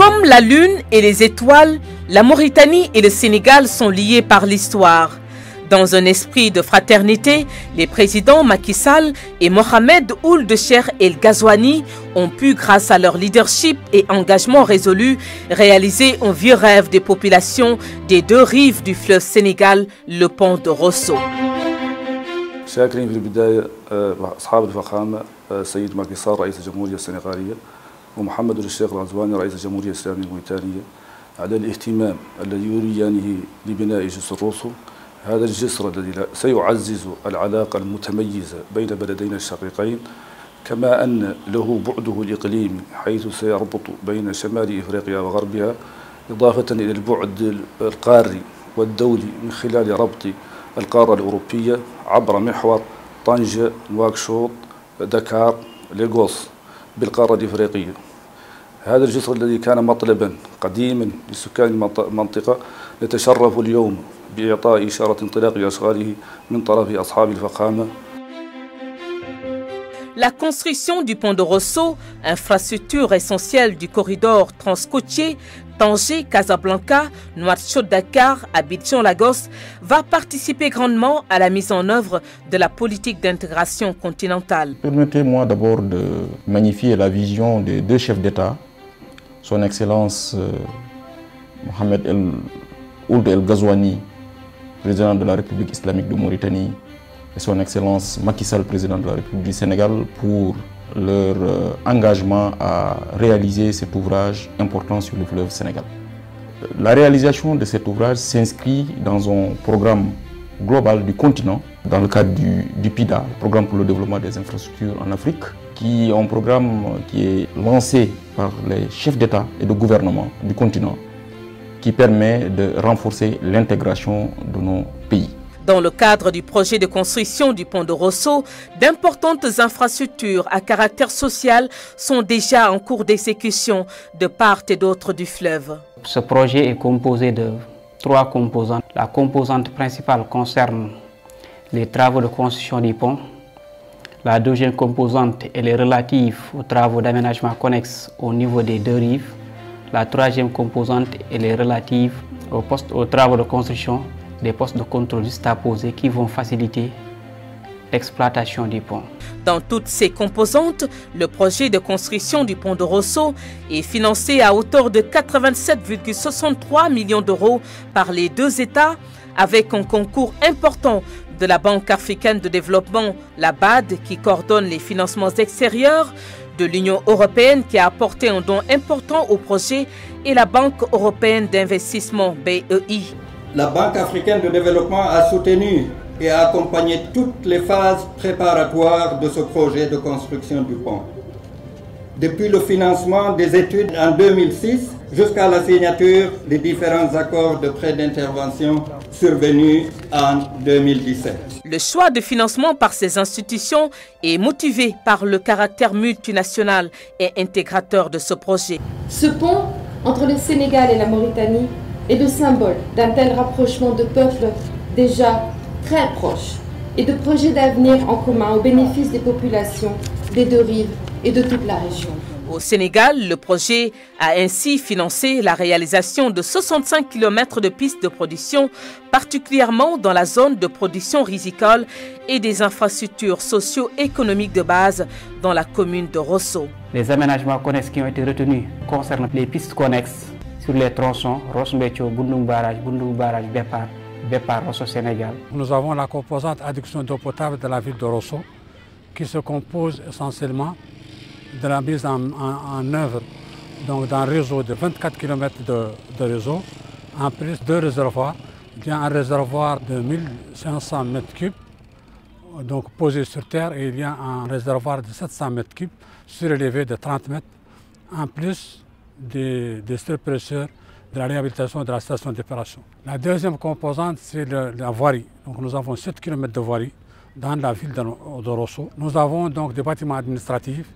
Comme la Lune et les étoiles, la Mauritanie et le Sénégal sont liés par l'histoire. Dans un esprit de fraternité, les présidents Macky Sall et Mohamed Ould Cheikh El Ghazouani ont pu, grâce à leur leadership et engagement résolu, réaliser un vieux rêve des populations des deux rives du fleuve Sénégal, le pont de Rosso. شاكرين في البداية أصحاب الفخامة السيد ماكي سال رئيس الجمهورية السنغالية ومحمد أولد شيخ الغزواني رئيس الجمهورية الإسلامية الموريتانية على الاهتمام الذي يريانه لبناء جسر روسو. هذا الجسر الذي سيعزز العلاقة المتميزة بين بلدينا الشقيقين، كما أن له بعده الإقليمي حيث سيربط بين شمال إفريقيا وغربها، إضافة إلى البعد القاري والدولي من خلال ربط القارة الأوروبية عبر محور طنجة، نواكشوط، دكار، ليغوس بالقارة الإفريقية. هذا الجسر الذي كان مطلبا قديما لسكان المنطقة نتشرف اليوم بإعطاء إشارة انطلاق لأشغاله من طرف أصحاب الفخامة. La construction du pont de Rosso, infrastructure essentielle du corridor transcôtier Tanger-Casablanca, Nouakchott-Dakar, Abidjan-Lagos, va participer grandement à la mise en œuvre de la politique d'intégration continentale. Permettez-moi d'abord de magnifier la vision des deux chefs d'État, son Excellence Mohamed Ould Ghazouani, président de la République islamique de Mauritanie, et son Excellence Macky Sall, président de la République du Sénégal, pour leur engagement à réaliser cet ouvrage important sur le fleuve Sénégal. La réalisation de cet ouvrage s'inscrit dans un programme global du continent, dans le cadre du PIDA, le Programme pour le développement des infrastructures en Afrique, qui est un programme qui est lancé par les chefs d'État et de gouvernement du continent, qui permet de renforcer l'intégration de nos pays. Dans le cadre du projet de construction du pont de Rosso, d'importantes infrastructures à caractère social sont déjà en cours d'exécution de part et d'autre du fleuve. Ce projet est composé de 3 composantes. La composante principale concerne les travaux de construction du pont. La deuxième composante elle est relative aux travaux d'aménagement connexes au niveau des deux rives. La troisième composante elle est relative aux travaux de construction des postes de contrôle juxtaposés qui vont faciliter l'exploitation du pont. Dans toutes ces composantes, le projet de construction du pont de Rosso est financé à hauteur de 87,63 millions d'euros par les deux États, avec un concours important de la Banque africaine de développement, la BAD, qui coordonne les financements extérieurs, de l'Union européenne qui a apporté un don important au projet et la Banque européenne d'investissement BEI. La Banque africaine de développement a soutenu et a accompagné toutes les phases préparatoires de ce projet de construction du pont. Depuis le financement des études en 2006 jusqu'à la signature des différents accords de prêt d'intervention survenus en 2017. Le choix de financement par ces institutions est motivé par le caractère multinational et intégrateur de ce projet. Ce pont entre le Sénégal et la Mauritanie est le symbole d'un tel rapprochement de peuples déjà très proches et de projets d'avenir en commun au bénéfice des populations des deux rives et de toute la région. Au Sénégal, le projet a ainsi financé la réalisation de 65 km de pistes de production, particulièrement dans la zone de production risicole et des infrastructures socio-économiques de base dans la commune de Rosso. Les aménagements connexes qui ont été retenus concernent les pistes connexes sur les tronçons Rosso-Mbéthio, Boundou Barrage, Bépar, Rosso Sénégal. Nous avons la composante adduction d'eau potable de la ville de Rosso qui se compose essentiellement de la mise en œuvre d'un réseau de 24 km de réseau, en plus 2 réservoirs. Il y a un réservoir de 1500 m3 donc posé sur terre et il y a un réservoir de 700 m3 surélevé de 30 mètres, en plus des surpresseurs de la réhabilitation de la station d'épuration. La deuxième composante, c'est la voirie. Donc nous avons 7 km de voirie dans la ville de Rosso. Nous avons donc des bâtiments administratifs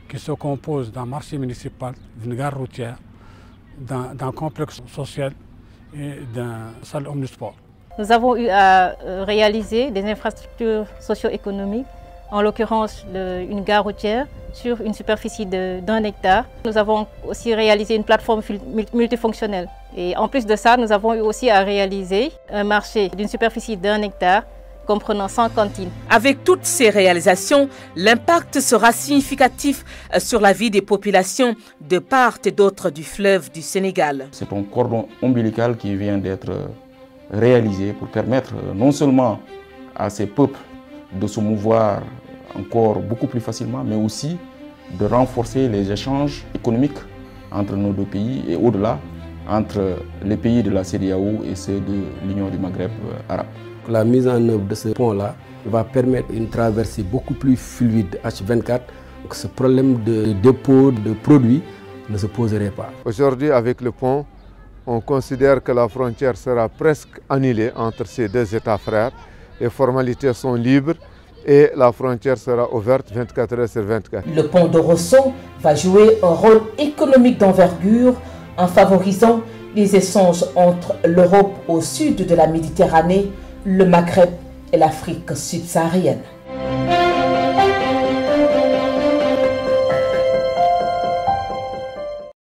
qui se composent d'un marché municipal, d'une gare routière, d'un complexe social et d'une salle omnisport. Nous avons eu à réaliser des infrastructures socio-économiques en l'occurrence une gare routière, sur une superficie d'1 hectare. Nous avons aussi réalisé une plateforme multifonctionnelle. Et en plus de ça, nous avons eu aussi à réaliser un marché d'une superficie d'1 hectare, comprenant 100 cantines. Avec toutes ces réalisations, l'impact sera significatif sur la vie des populations de part et d'autre du fleuve du Sénégal. C'est un cordon ombilical qui vient d'être réalisé pour permettre non seulement à ces peuples de se mouvoir encore beaucoup plus facilement, mais aussi de renforcer les échanges économiques entre nos deux pays et au-delà, entre les pays de la CEDEAO et ceux de l'Union du Maghreb arabe. La mise en œuvre de ce pont-là va permettre une traversée beaucoup plus fluide H24. Ce problème de dépôt de produits ne se poserait pas. Aujourd'hui, avec le pont, on considère que la frontière sera presque annulée entre ces deux États frères. Les formalités sont libres et la frontière sera ouverte 24 heures sur 24. Le pont de Rosso va jouer un rôle économique d'envergure en favorisant les échanges entre l'Europe au sud de la Méditerranée, le Maghreb et l'Afrique subsaharienne.